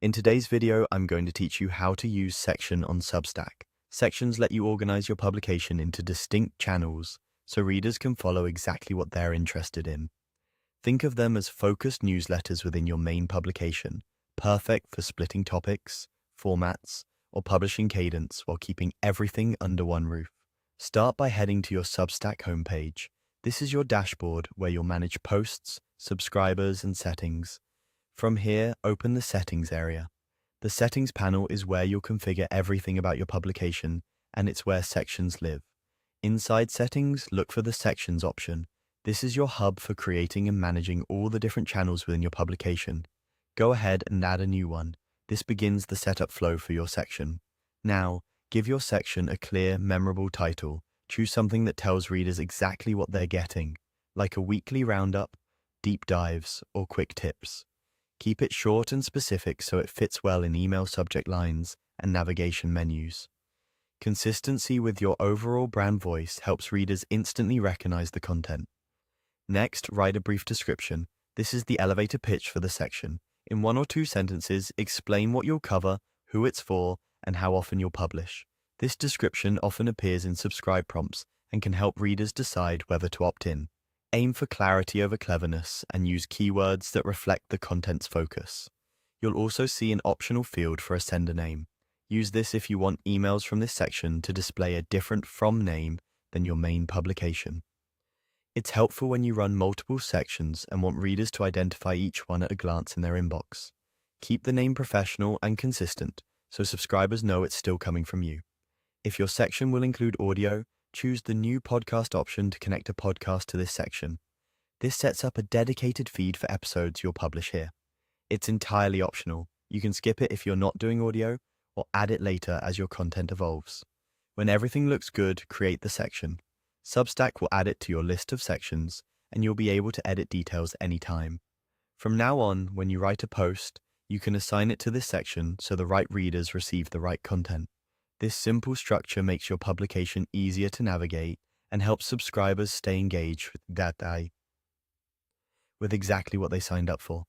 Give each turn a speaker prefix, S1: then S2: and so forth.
S1: In today's video, I'm going to teach you how to use Section on Substack. Sections let you organize your publication into distinct channels so readers can follow exactly what they're interested in. Think of them as focused newsletters within your main publication, perfect for splitting topics, formats, or publishing cadence while keeping everything under one roof. Start by heading to your Substack homepage. This is your dashboard where you'll manage posts, subscribers, and settings. From here, open the Settings area. The Settings panel is where you'll configure everything about your publication, and it's where sections live. Inside Settings, look for the Sections option. This is your hub for creating and managing all the different channels within your publication. Go ahead and add a new one. This begins the setup flow for your section. Now, give your section a clear, memorable title. Choose something that tells readers exactly what they're getting, like a weekly roundup, deep dives, or quick tips. Keep it short and specific so it fits well in email subject lines and navigation menus. Consistency with your overall brand voice helps readers instantly recognize the content. Next, write a brief description. This is the elevator pitch for the section. In 1 or 2 sentences, explain what you'll cover, who it's for, and how often you'll publish. This description often appears in subscribe prompts and can help readers decide whether to opt in. Aim for clarity over cleverness and use keywords that reflect the content's focus. You'll also see an optional field for a sender name. Use this if you want emails from this section to display a different from name than your main publication. It's helpful when you run multiple sections and want readers to identify each one at a glance in their inbox. Keep the name professional and consistent so subscribers know it's still coming from you. If your section will include audio, choose the new podcast option to connect a podcast to this section. This sets up a dedicated feed for episodes you'll publish here. It's entirely optional. You can skip it if you're not doing audio, or add it later as your content evolves. When everything looks good, create the section. Substack will add it to your list of sections, and you'll be able to edit details anytime. From now on, when you write a post, you can assign it to this section so the right readers receive the right content. This simple structure makes your publication easier to navigate and helps subscribers stay engaged with exactly what they signed up for.